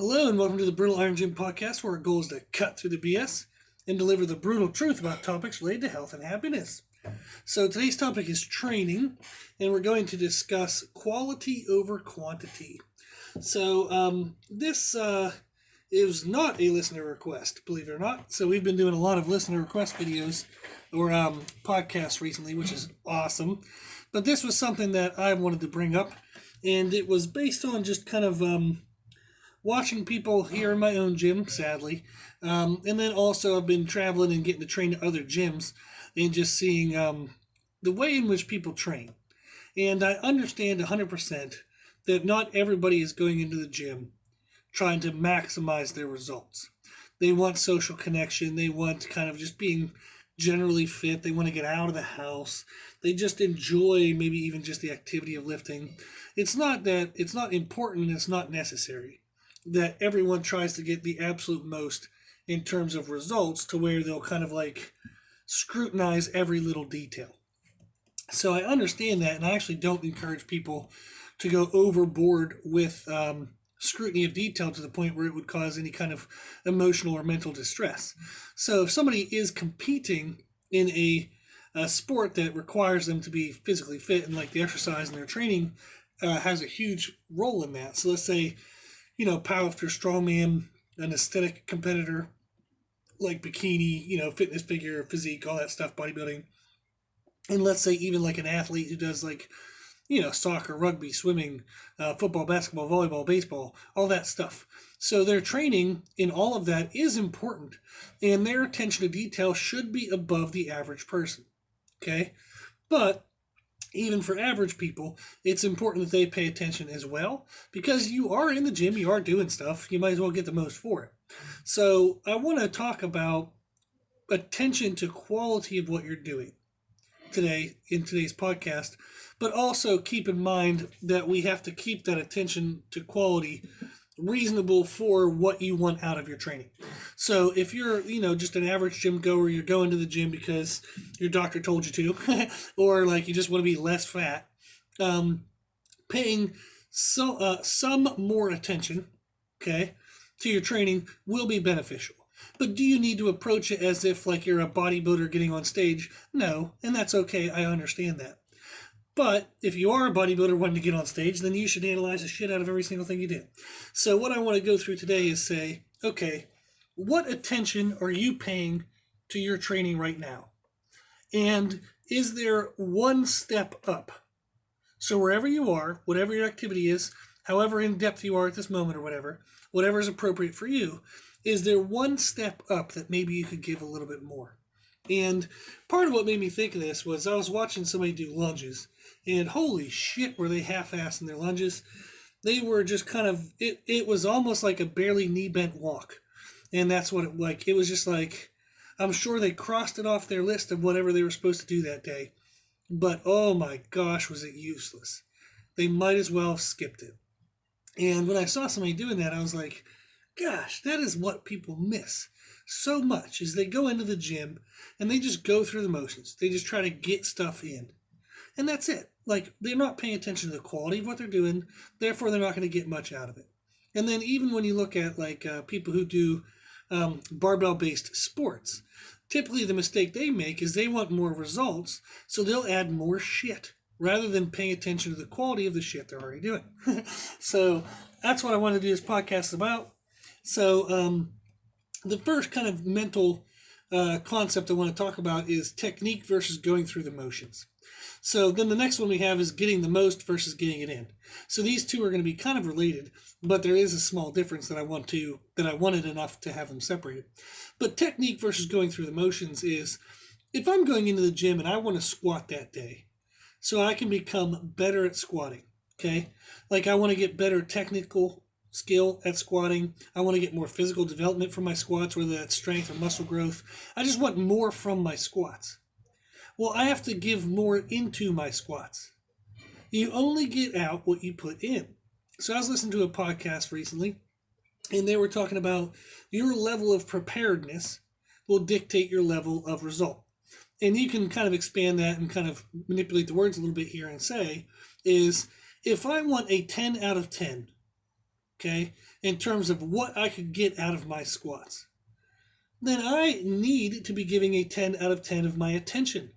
Hello and welcome to the Brutal Iron Gym podcast, where our goal is to cut through the BS and deliver the brutal truth about topics related to health and happiness. So today's topic is training, and we're going to discuss quality over quantity. So this is not a listener request, believe it or not. So we've been doing a lot of listener request videos or podcasts recently, which is awesome. But this was something that I wanted to bring up, and it was based on just kind of watching people here in my own gym, sadly. And then also I've been traveling and getting to train at other gyms and just seeing the way in which people train. And I understand 100% that not everybody is going into the gym trying to maximize their results. They want social connection. They want kind of just being generally fit. They want to get out of the house. They just enjoy maybe even just the activity of lifting. It's not that it's not important. It's not necessary that everyone tries to get the absolute most in terms of results to where they'll kind of like scrutinize every little detail. So I understand that, and I actually don't encourage people to go overboard with scrutiny of detail to the point where it would cause any kind of emotional or mental distress. So if somebody is competing in a sport that requires them to be physically fit and like the exercise and their training has a huge role in that. So let's say, powerlifter, strongman, an aesthetic competitor, like bikini, fitness figure, physique, all that stuff, bodybuilding. And let's say even like an athlete who does like, soccer, rugby, swimming, football, basketball, volleyball, baseball, all that stuff. So their training in all of that is important, and their attention to detail should be above the average person, okay? But even for average people, it's important that they pay attention as well, because you are in the gym, you are doing stuff, you might as well get the most for it. So I want to talk about attention to quality of what you're doing today in today's podcast, but also keep in mind that we have to keep that attention to quality reasonable for what you want out of your training. So if you're, just an average gym goer, you're going to the gym because your doctor told you to, or like you just want to be less fat, paying some more attention, okay, to your training will be beneficial. But do you need to approach it as if like you're a bodybuilder getting on stage? No, and that's okay. I understand that. But if you are a bodybuilder wanting to get on stage, then you should analyze the shit out of every single thing you do. So what I want to go through today is say, okay, what attention are you paying to your training right now? And is there one step up? So wherever you are, whatever your activity is, however in depth you are at this moment or whatever is appropriate for you, is there one step up that maybe you could give a little bit more? And part of what made me think of this was I was watching somebody do lunges, and holy shit, were they half-assed in their lunges. They were just kind of, it was almost like a barely knee-bent walk. And that's what it was just like, I'm sure they crossed it off their list of whatever they were supposed to do that day. But oh my gosh, was it useless. They might as well have skipped it. And when I saw somebody doing that, I was like, gosh, that is what people miss so much, is they go into the gym and they just go through the motions. They just try to get stuff in. And that's it. Like, they're not paying attention to the quality of what they're doing, therefore they're not going to get much out of it. And then even when you look at like people who do barbell-based sports, typically the mistake they make is they want more results, so they'll add more shit rather than paying attention to the quality of the shit they're already doing. So that's what I want to do this podcast about. So the first kind of mental concept I want to talk about is technique versus going through the motions. So then the next one we have is getting the most versus getting it in. So these two are going to be kind of related, but there is a small difference that I wanted enough to have them separated. But technique versus going through the motions is, if I'm going into the gym and I want to squat that day, so I can become better at squatting, okay? Like I want to get better technical skill at squatting. I want to get more physical development from my squats, whether that's strength or muscle growth. I just want more from my squats. Well, I have to give more into my squats. You only get out what you put in. So I was listening to a podcast recently, and they were talking about your level of preparedness will dictate your level of result. And you can kind of expand that and kind of manipulate the words a little bit here and say, is if I want a 10 out of 10, okay, in terms of what I could get out of my squats, then I need to be giving a 10 out of 10 of my attention.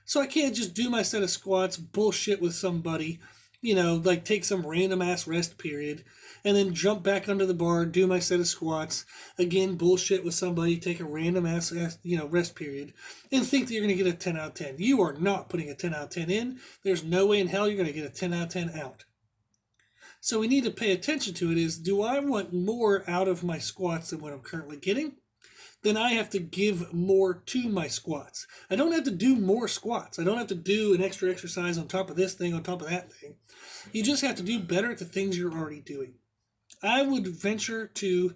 So I can't just do my set of squats, bullshit with somebody, like take some random ass rest period, and then jump back under the bar, do my set of squats, again, bullshit with somebody, take a random ass rest period, and think that you're going to get a 10 out of 10. You are not putting a 10 out of 10 in. There's no way in hell you're going to get a 10 out of 10 out. So we need to pay attention to it is, do I want more out of my squats than what I'm currently getting? Then I have to give more to my squats. I don't have to do more squats. I don't have to do an extra exercise on top of this thing, on top of that thing. You just have to do better at the things you're already doing. I would venture to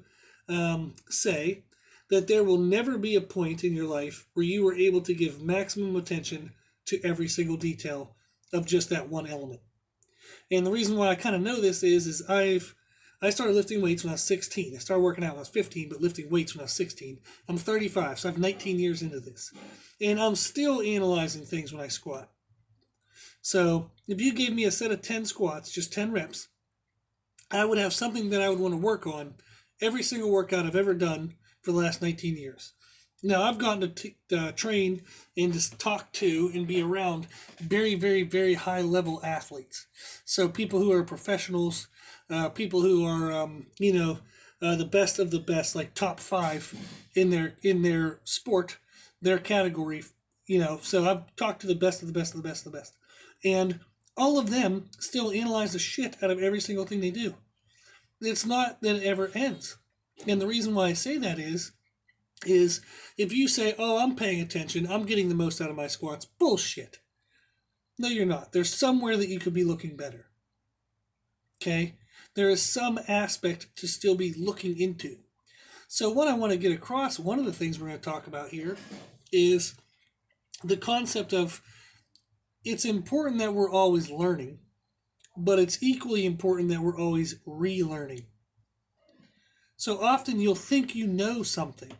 say that there will never be a point in your life where you were able to give maximum attention to every single detail of just that one element. And the reason why I kind of know this is I started lifting weights when I was 16. I started working out when I was 15, but lifting weights when I was 16. I'm 35, so I'm 19 years into this. And I'm still analyzing things when I squat. So if you gave me a set of 10 squats, just 10 reps, I would have something that I would want to work on every single workout I've ever done for the last 19 years. Now, I've gotten to train and just talk to and be around very, very, very high-level athletes. So people who are professionals, people who are, the best of the best, like top 5 in their sport, their category. So I've talked to the best of the best of the best of the best, and all of them still analyze the shit out of every single thing they do. It's not that it ever ends, and the reason why I say that is if you say, oh, I'm paying attention, I'm getting the most out of my squats, bullshit. No, you're not. There's somewhere that you could be looking better. Okay? There is some aspect to still be looking into. So what I want to get across, one of the things we're going to talk about here is the concept of it's important that we're always learning, but it's equally important that we're always relearning. So often you'll think you know something,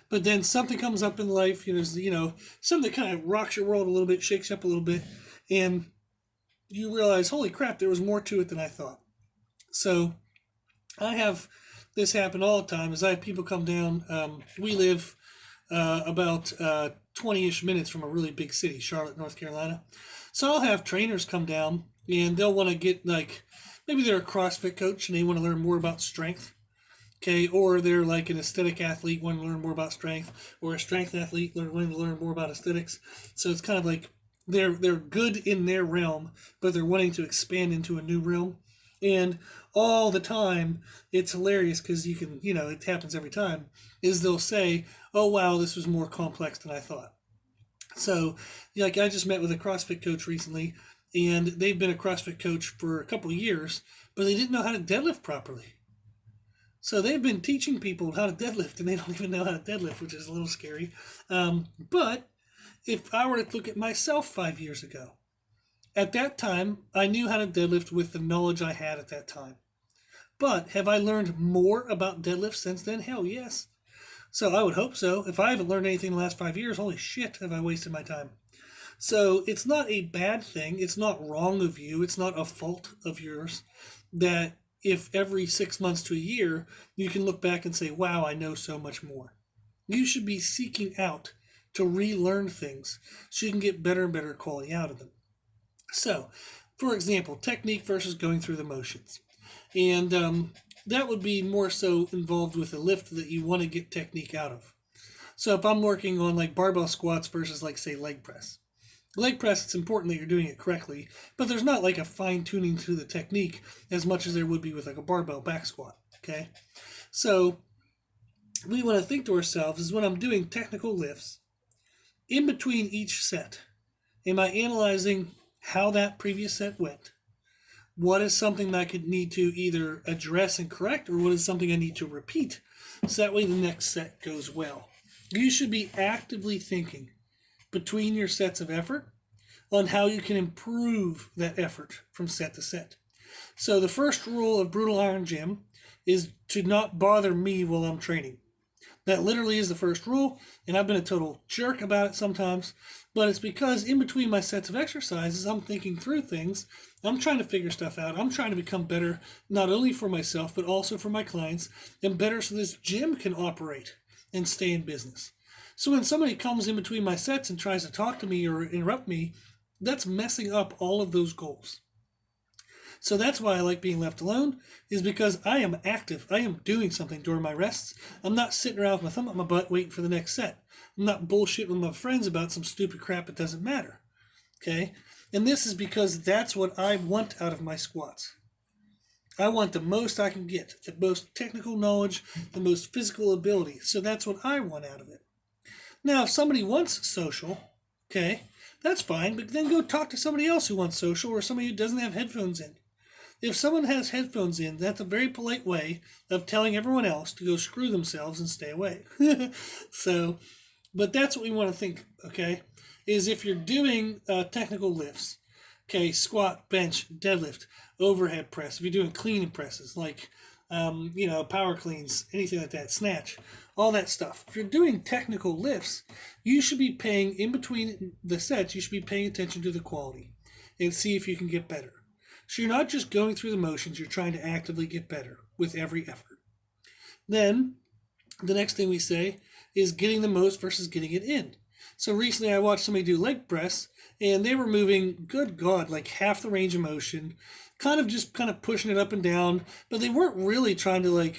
but then something comes up in life, something that kind of rocks your world a little bit, shakes you up a little bit, and you realize, holy crap, there was more to it than I thought. So I have this happen all the time as I have people come down. We live about 20-ish minutes from a really big city, Charlotte, North Carolina. So I'll have trainers come down, and they'll want to get, maybe they're a CrossFit coach and they want to learn more about strength. Okay, or they're like an aesthetic athlete, wanting to learn more about strength, or a strength athlete wanting to learn more about aesthetics. So it's kind of like they're good in their realm, but they're wanting to expand into a new realm. And all the time, it's hilarious because you can, it happens every time, is they'll say, oh, wow, this was more complex than I thought. So, I just met with a CrossFit coach recently, and they've been a CrossFit coach for a couple of years, but they didn't know how to deadlift properly. So they've been teaching people how to deadlift, and they don't even know how to deadlift, which is a little scary. But if I were to look at myself 5 years ago, at that time, I knew how to deadlift with the knowledge I had at that time. But have I learned more about deadlift since then? Hell yes. So I would hope so. If I haven't learned anything in the last 5 years, holy shit, have I wasted my time. So it's not a bad thing. It's not wrong of you. It's not a fault of yours that if every 6 months to a year, you can look back and say, wow, I know so much more. You should be seeking out to relearn things so you can get better and better quality out of them. So, for example, technique versus going through the motions. And that would be more so involved with a lift that you want to get technique out of. So if I'm working on barbell squats versus say leg press. Leg press, it's important that you're doing it correctly, but there's not a fine tuning to the technique as much as there would be with a barbell back squat, okay? So we want to think to ourselves is when I'm doing technical lifts, in between each set, am I analyzing how that previous set went? What is something that I could need to either address and correct, or what is something I need to repeat so that way the next set goes well? You should be actively thinking between your sets of effort on how you can improve that effort from set to set. So the first rule of Brutal Iron Gym is to not bother me while I'm training. That literally is the first rule, and I've been a total jerk about it sometimes, but it's because in between my sets of exercises, I'm thinking through things. I'm trying to figure stuff out. I'm trying to become better, not only for myself, but also for my clients, and better so this gym can operate and stay in business. So when somebody comes in between my sets and tries to talk to me or interrupt me, that's messing up all of those goals. So that's why I like being left alone, is because I am active. I am doing something during my rests. I'm not sitting around with my thumb up my butt waiting for the next set. I'm not bullshitting with my friends about some stupid crap that doesn't matter. Okay? And this is because that's what I want out of my squats. I want the most I can get, the most technical knowledge, the most physical ability. So that's what I want out of it. Now, if somebody wants social, okay, that's fine, but then go talk to somebody else who wants social or somebody who doesn't have headphones in. If someone has headphones in, that's a very polite way of telling everyone else to go screw themselves and stay away. So, but that's what we want to think, okay, is if you're doing technical lifts, okay, squat, bench, deadlift, overhead press, if you're doing clean presses like, power cleans, anything like that, snatch, all that stuff. If you're doing technical lifts, you should be paying, in between the sets, you should be paying attention to the quality and see if you can get better. So you're not just going through the motions, you're trying to actively get better with every effort. Then, the next thing we say is getting the most versus getting it in. So recently I watched somebody do leg press, and they were moving, good God, like half the range of motion, kind of pushing it up and down, but they weren't really trying to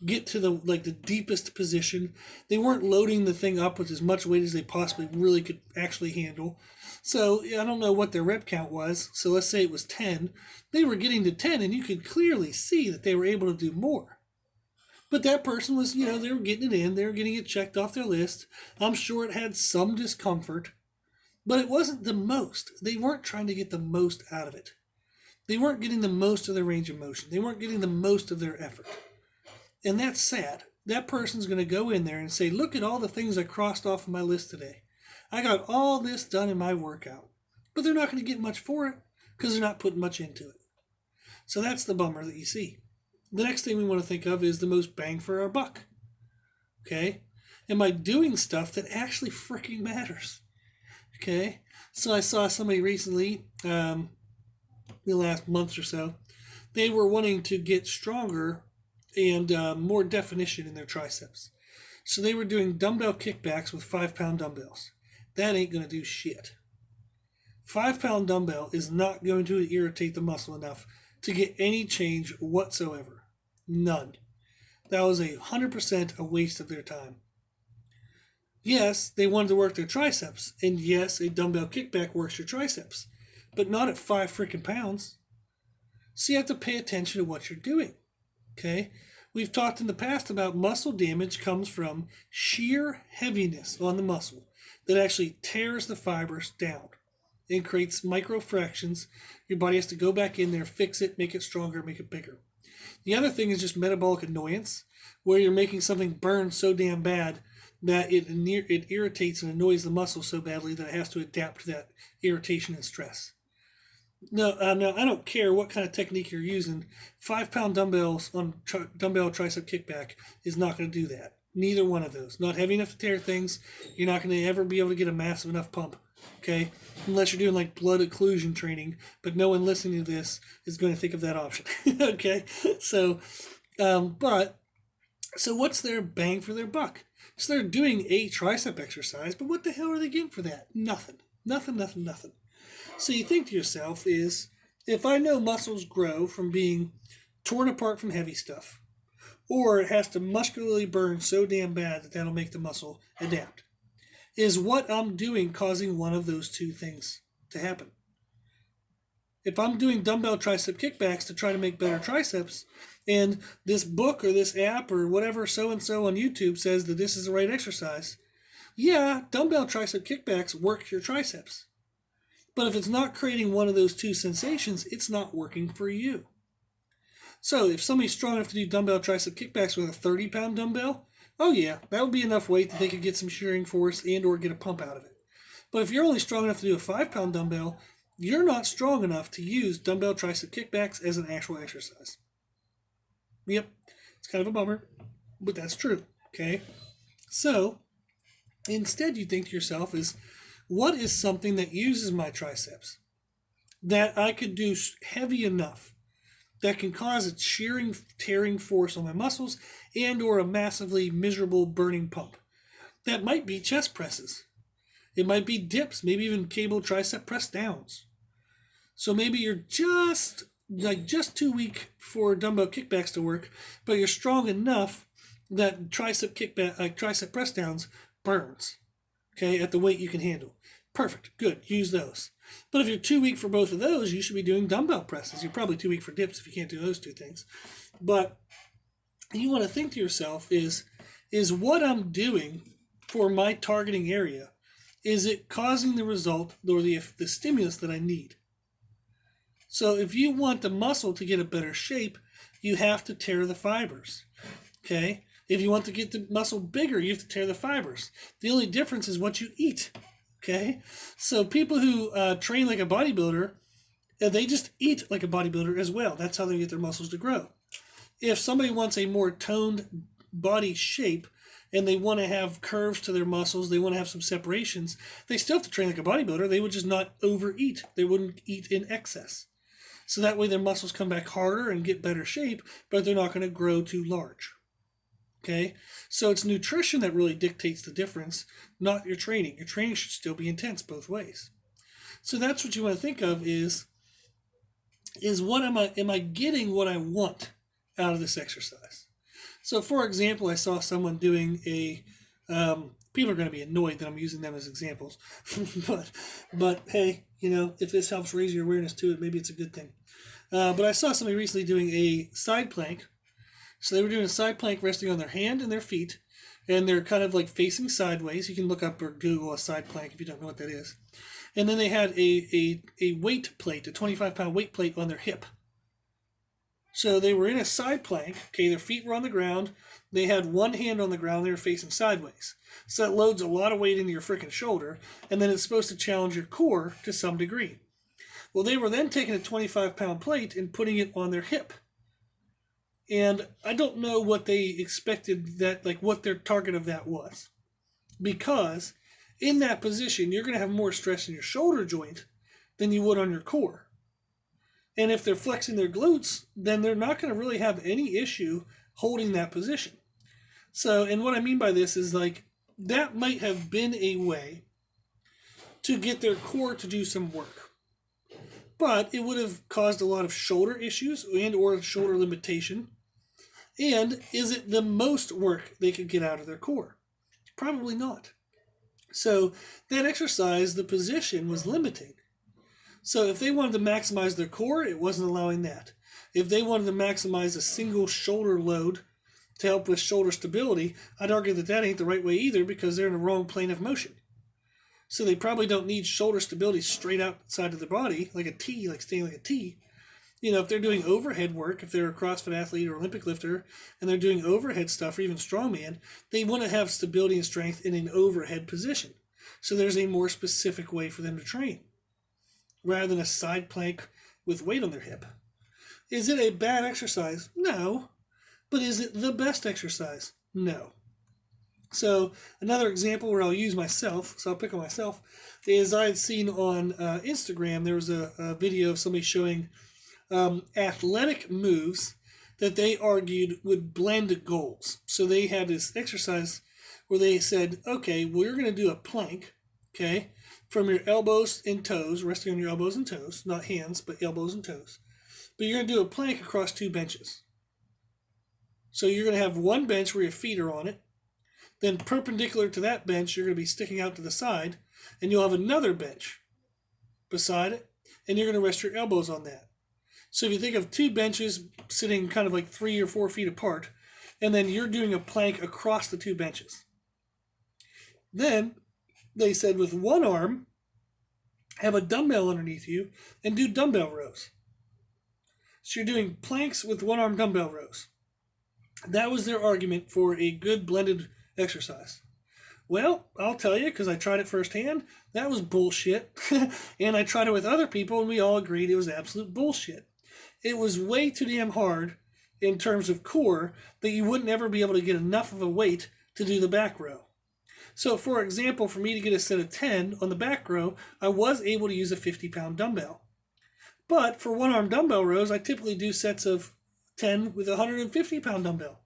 get to the deepest position. They weren't loading the thing up with as much weight as they possibly really could actually handle. So I don't know what their rep count was. So let's say it was 10. They were getting to 10, and you could clearly see that they were able to do more. But that person was, they were getting it in. They were getting it checked off their list. I'm sure it had some discomfort, but it wasn't the most. They weren't trying to get the most out of it. They weren't getting the most of their range of motion. They weren't getting the most of their effort. And that's sad. That person's going to go in there and say, look at all the things I crossed off of my list today. I got all this done in my workout. But they're not going to get much for it because they're not putting much into it. So that's the bummer that you see. The next thing we want to think of is the most bang for our buck. Okay? Am I doing stuff that actually freaking matters? Okay? So I saw somebody recently, the last month or so, they were wanting to get stronger and more definition in their triceps. So they were doing dumbbell kickbacks with 5-pound dumbbells. That ain't going to do shit. 5-pound dumbbell is not going to irritate the muscle enough to get any change whatsoever. None. That was 100% a waste of their time. Yes, they wanted to work their triceps, and yes, a dumbbell kickback works your triceps, but not at 5 freaking pounds. So you have to pay attention to what you're doing. Okay? We've talked in the past about muscle damage comes from sheer heaviness on the muscle that actually tears the fibers down and creates micro fractions. Your body has to go back in there, fix it, make it stronger, make it bigger. The other thing is just metabolic annoyance, where you're making something burn so damn bad that it irritates and annoys the muscle so badly that it has to adapt to that irritation and stress. No, I don't care what kind of technique you're using. 5-pound dumbbells on dumbbell tricep kickback is not going to do that. Neither one of those. Not heavy enough to tear things. You're not going to ever be able to get a massive enough pump. Okay? Unless you're doing blood occlusion training, but no one listening to this is going to think of that option. Okay? So, so what's their bang for their buck? So they're doing a tricep exercise, but what the hell are they getting for that? Nothing. Nothing. So you think to yourself is, if I know muscles grow from being torn apart from heavy stuff, or it has to muscularly burn so damn bad that that'll make the muscle adapt, is what I'm doing causing one of those two things to happen? If I'm doing dumbbell tricep kickbacks to try to make better triceps, and this book or this app or whatever so-and-so on YouTube says that this is the right exercise, yeah, dumbbell tricep kickbacks work your triceps. But if it's not creating one of those two sensations, it's not working for you. So if somebody's strong enough to do dumbbell tricep kickbacks with a 30-pound dumbbell, oh yeah, that would be enough weight that they could get some shearing force and or get a pump out of it. But if you're only strong enough to do a 5-pound dumbbell, you're not strong enough to use dumbbell tricep kickbacks as an actual exercise. Yep, it's kind of a bummer, but that's true. Okay? So, instead you think to yourself is, what is something that uses my triceps that I could do heavy enough that can cause a shearing, tearing force on my muscles and or a massively miserable burning pump? That might be chest presses. It might be dips, maybe even cable tricep press downs. So maybe you're just too weak for dumbbell kickbacks to work, but you're strong enough that tricep press downs burns. Okay, at the weight you can handle. Perfect, good, use those. But if you're too weak for both of those, you should be doing dumbbell presses. You're probably too weak for dips if you can't do those two things. But you want to think to yourself is what I'm doing for my targeting area, is it causing the result or the stimulus that I need? So if you want the muscle to get a better shape, you have to tear the fibers. Okay? If you want to get the muscle bigger, you have to tear the fibers. The only difference is what you eat. Okay? So people who train like a bodybuilder, they just eat like a bodybuilder as well. That's how they get their muscles to grow. If somebody wants a more toned body shape and they want to have curves to their muscles, they want to have some separations, they still have to train like a bodybuilder. They would just not overeat. They wouldn't eat in excess. So that way their muscles come back harder and get better shape, but they're not going to grow too large. Okay? So it's nutrition that really dictates the difference, not your training. Your training should still be intense both ways. So that's what you want to think of is what am I getting what I want out of this exercise? So for example, I saw someone doing a people are going to be annoyed that I'm using them as examples, but hey, if this helps raise your awareness to it, maybe it's a good thing. But I saw somebody recently doing a side plank. So they were doing a side plank resting on their hand and their feet, and they're kind of like facing sideways. You can look up or Google a side plank if you don't know what that is. And then they had a weight plate, a 25-pound weight plate on their hip. So they were in a side plank. Okay, their feet were on the ground. They had one hand on the ground. They were facing sideways. So that loads a lot of weight into your freaking shoulder, and then it's supposed to challenge your core to some degree. Well, they were then taking a 25-pound plate and putting it on their hip. And I don't know what they expected what their target of that was. Because in that position, you're going to have more stress in your shoulder joint than you would on your core. And if they're flexing their glutes, then they're not going to really have any issue holding that position. So, and what I mean by this is that might have been a way to get their core to do some work. But it would have caused a lot of shoulder issues and or shoulder limitation. And is it the most work they could get out of their core? Probably not. So that exercise, the position was limiting. So if they wanted to maximize their core, it wasn't allowing that. If they wanted to maximize a single shoulder load to help with shoulder stability, I'd argue that ain't the right way either because they're in the wrong plane of motion. So they probably don't need shoulder stability straight outside of the body, like a T, like staying like a T. If they're doing overhead work, if they're a CrossFit athlete or Olympic lifter, and they're doing overhead stuff or even strongman, they want to have stability and strength in an overhead position. So there's a more specific way for them to train, rather than a side plank with weight on their hip. Is it a bad exercise? No. But is it the best exercise? No. So another example where I'll use myself, so I'll pick on myself, is I had seen on Instagram, there was a video of somebody showing athletic moves that they argued would blend goals. So they had this exercise where they said, okay, we're going to do a plank, okay, from your elbows and toes, resting on your elbows and toes, not hands, but elbows and toes. But you're going to do a plank across two benches. So you're going to have one bench where your feet are on it. Then perpendicular to that bench, you're going to be sticking out to the side, and you'll have another bench beside it, and you're going to rest your elbows on that. So if you think of two benches sitting kind of like 3 or 4 feet apart, and then you're doing a plank across the two benches. Then they said with one arm, have a dumbbell underneath you and do dumbbell rows. So you're doing planks with one arm dumbbell rows. That was their argument for a good blended exercise. Well, I'll tell you, because I tried it firsthand, that was bullshit. And I tried it with other people, and we all agreed it was absolute bullshit. It was way too damn hard in terms of core that you wouldn't ever be able to get enough of a weight to do the back row. So for example, for me to get a set of 10 on the back row, I was able to use a 50-pound dumbbell. But for one-arm dumbbell rows, I typically do sets of 10 with a 150-pound dumbbell.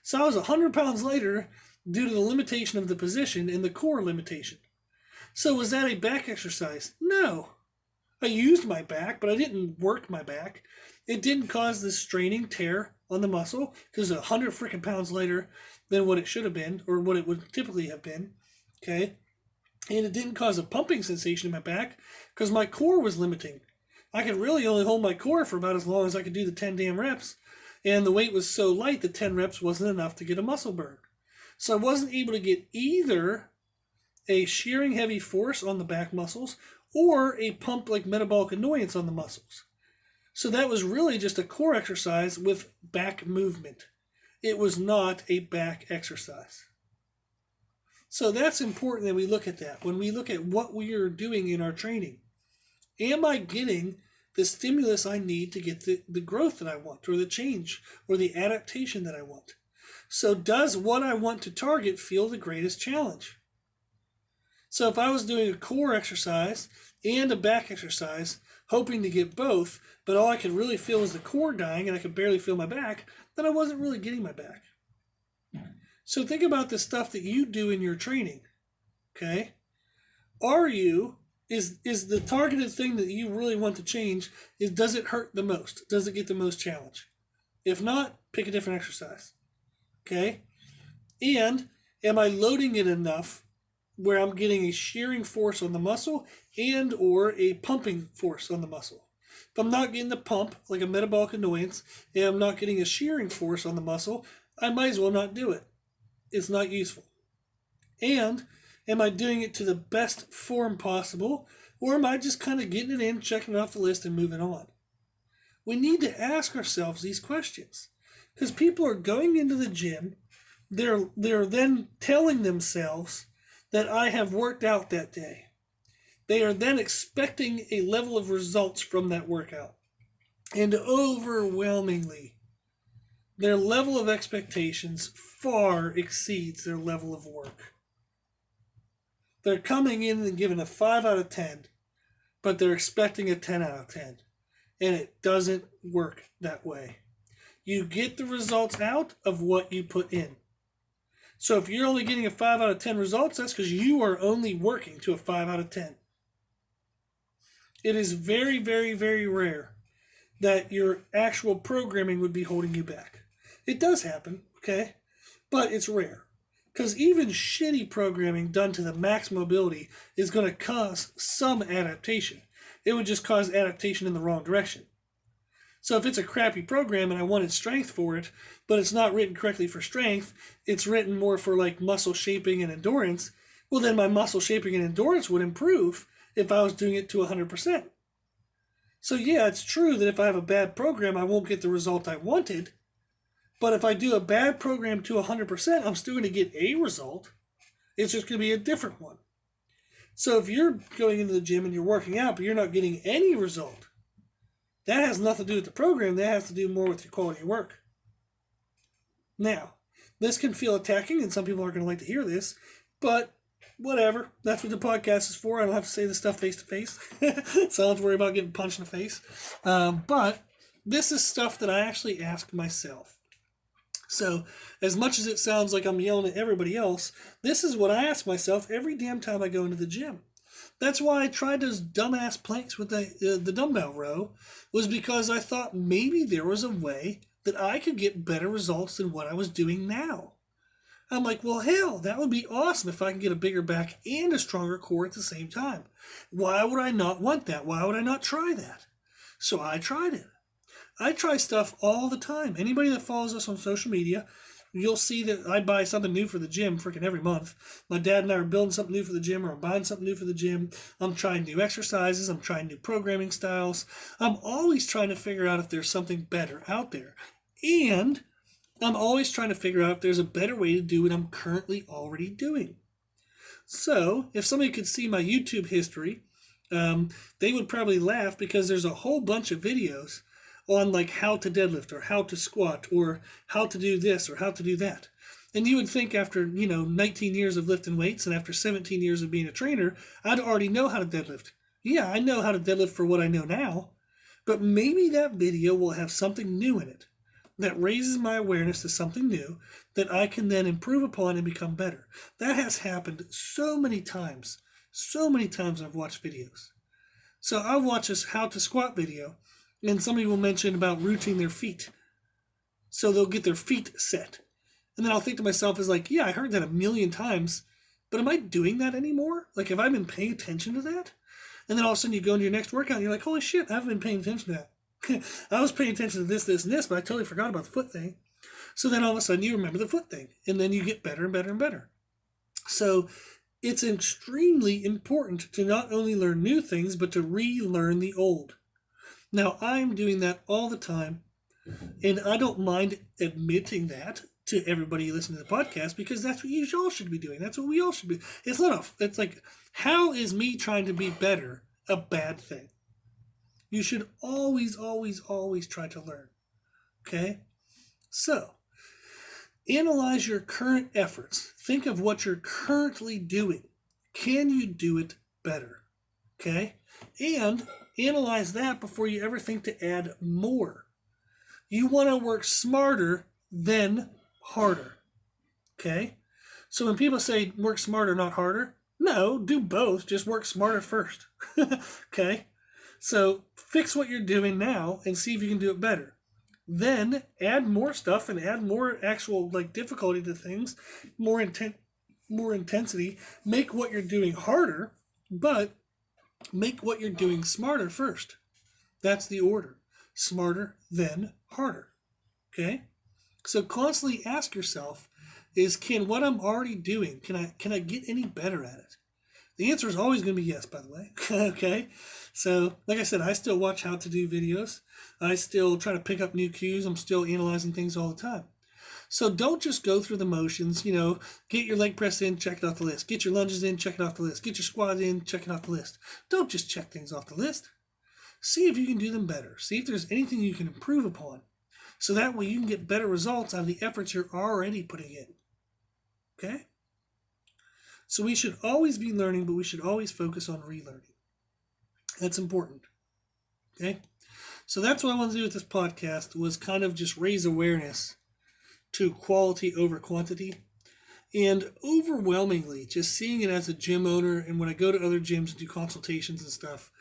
So I was 100 pounds lighter due to the limitation of the position and the core limitation. So was that a back exercise? No. I used my back, but I didn't work my back. It didn't cause this straining tear on the muscle because it's 100 freaking pounds lighter than what it should have been or what it would typically have been. Okay. And it didn't cause a pumping sensation in my back because my core was limiting. I could really only hold my core for about as long as I could do the 10 damn reps. And the weight was so light that 10 reps wasn't enough to get a muscle burn. So I wasn't able to get either a shearing heavy force on the back muscles or a pump like metabolic annoyance on the muscles. So that was really just a core exercise with back movement. It was not a back exercise. So that's important that we look at that when we look at what we are doing in our training. Am I getting the stimulus I need to get the growth that I want, or the change, or the adaptation that I want? So does what I want to target feel the greatest challenge? So if I was doing a core exercise and a back exercise, hoping to get both, but all I could really feel was the core dying and I could barely feel my back, then I wasn't really getting my back. So think about the stuff that you do in your training, okay? Is the targeted thing that you really want to change, does it hurt the most? Does it get the most challenge? If not, pick a different exercise, okay? And am I loading it enough where I'm getting a shearing force on the muscle and or a pumping force on the muscle? If I'm not getting the pump, like a metabolic annoyance, and I'm not getting a shearing force on the muscle, I might as well not do it. It's not useful. And am I doing it to the best form possible, or am I just kind of getting it in, checking it off the list, and moving on? We need to ask ourselves these questions because people are going into the gym. They're then telling themselves that I have worked out that day. They are then expecting a level of results from that workout. And overwhelmingly, their level of expectations far exceeds their level of work. They're coming in and giving a 5 out of 10, but they're expecting a 10 out of 10. And it doesn't work that way. You get the results out of what you put in. So if you're only getting a 5 out of 10 results, that's because you are only working to a 5 out of 10. It is very, very, very rare that your actual programming would be holding you back. It does happen, okay? But it's rare. Because even shitty programming done to the maximum ability is going to cause some adaptation. It would just cause adaptation in the wrong direction. So if it's a crappy program and I wanted strength for it, but it's not written correctly for strength, it's written more for like muscle shaping and endurance, well then my muscle shaping and endurance would improve if I was doing it to 100%. So yeah, it's true that if I have a bad program, I won't get the result I wanted. But if I do a bad program to 100%, I'm still going to get a result. It's just going to be a different one. So if you're going into the gym and you're working out, but you're not getting any result, that has nothing to do with the program. That has to do more with your quality of work. Now, this can feel attacking, and some people aren't going to like to hear this, but whatever. That's what the podcast is for. I don't have to say this stuff face to face, so I don't have to worry about getting punched in the face. But this is stuff that I actually ask myself. So, as much as it sounds like I'm yelling at everybody else, this is what I ask myself every damn time I go into the gym. That's why I tried those dumbass planks with the dumbbell row, was because I thought maybe there was a way that I could get better results than what I was doing now. I'm like, well, hell, that would be awesome if I can get a bigger back and a stronger core at the same time. Why would I not want that? Why would I not try that? So I tried it. I try stuff all the time. Anybody that follows us on social media, you'll see that I buy something new for the gym freaking every month. My dad and I are building something new for the gym, or I'm buying something new for the gym. I'm trying new exercises. I'm trying new programming styles. I'm always trying to figure out if there's something better out there. And I'm always trying to figure out if there's a better way to do what I'm currently already doing. So if somebody could see my YouTube history, they would probably laugh because there's a whole bunch of videos on like how to deadlift or how to squat or how to do this or how to do that. And you would think after, 19 years of lifting weights and after 17 years of being a trainer, I'd already know how to deadlift. Yeah, I know how to deadlift for what I know now, but maybe that video will have something new in it that raises my awareness to something new that I can then improve upon and become better. That has happened so many times. So many times I've watched videos. So I'll watch this how to squat video, and somebody will mention about rooting their feet. So they'll get their feet set. And then I'll think to myself, is like, yeah, I heard that a million times, but am I doing that anymore? Like, have I been paying attention to that? And then all of a sudden you go into your next workout and you're like, holy shit, I haven't been paying attention to that. I was paying attention to this, this, and this, but I totally forgot about the foot thing. So then all of a sudden you remember the foot thing, and then you get better and better and better. So it's extremely important to not only learn new things, but to relearn the old. Now, I'm doing that all the time, and I don't mind admitting that to everybody listening to the podcast, because that's what you all should be doing. That's what we all should be. It's like, how is me trying to be better a bad thing? You should always, always, always try to learn. Okay? So, analyze your current efforts. Think of what you're currently doing. Can you do it better? Okay? And analyze that before you ever think to add more. You want to work smarter than harder. Okay? So when people say work smarter, not harder, no, do both. Just work smarter first. Okay? So fix what you're doing now and see if you can do it better. Then add more stuff and add more actual difficulty to things, more intensity. Make what you're doing harder, but make what you're doing smarter first. That's the order. Smarter, then harder. Okay? So constantly ask yourself, can what I'm already doing, can I get any better at it? The answer is always going to be yes, by the way. Okay? So, like I said, I still watch how to do videos. I still try to pick up new cues. I'm still analyzing things all the time. So don't just go through the motions, get your leg press in, check it off the list. Get your lunges in, check it off the list. Get your squats in, check it off the list. Don't just check things off the list. See if you can do them better. See if there's anything you can improve upon. So that way you can get better results out of the efforts you're already putting in. Okay? So we should always be learning, but we should always focus on relearning. That's important. Okay? So that's what I wanted to do with this podcast, was kind of just raise awareness to quality over quantity. And overwhelmingly, just seeing it as a gym owner, and when I go to other gyms and do consultations and stuff,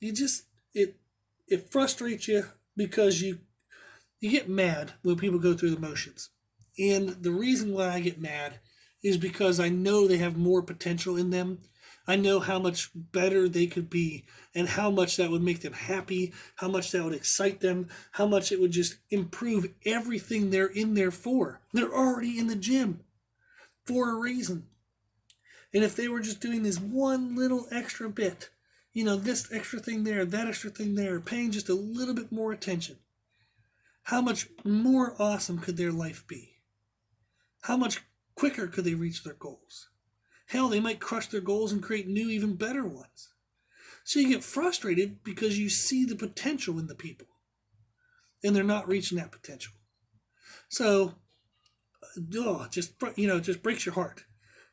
it frustrates you because you get mad when people go through the motions. And the reason why I get mad is because I know they have more potential in them. I know how much better they could be, and how much that would make them happy, how much that would excite them, how much it would just improve everything they're in there for. They're already in the gym for a reason. And if they were just doing this one little extra bit, this extra thing there, that extra thing there, paying just a little bit more attention, how much more awesome could their life be? How much quicker could they reach their goals? Hell, they might crush their goals and create new, even better ones. So you get frustrated because you see the potential in the people, and they're not reaching that potential. So, just breaks your heart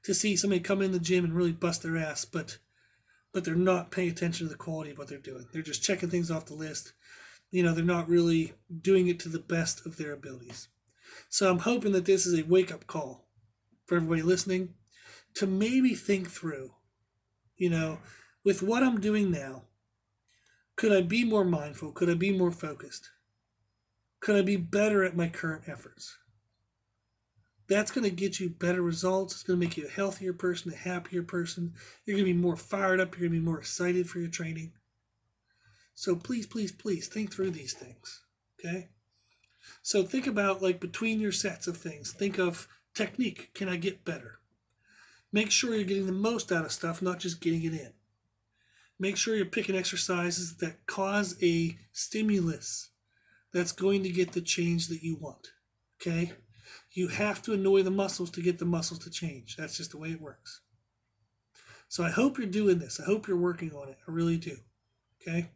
to see somebody come in the gym and really bust their ass, but they're not paying attention to the quality of what they're doing. They're just checking things off the list. They're not really doing it to the best of their abilities. So I'm hoping that this is a wake-up call for everybody listening to maybe think through, with what I'm doing now, could I be more mindful? Could I be more focused? Could I be better at my current efforts? That's going to get you better results. It's going to make you a healthier person, a happier person. You're going to be more fired up. You're going to be more excited for your training. So please, please, please think through these things, okay? So think about, between your sets of things, think of technique. Can I get better? Make sure you're getting the most out of stuff, not just getting it in. Make sure you're picking exercises that cause a stimulus that's going to get the change that you want, okay? You have to annoy the muscles to get the muscles to change. That's just the way it works. So I hope you're doing this. I hope you're working on it. I really do, okay?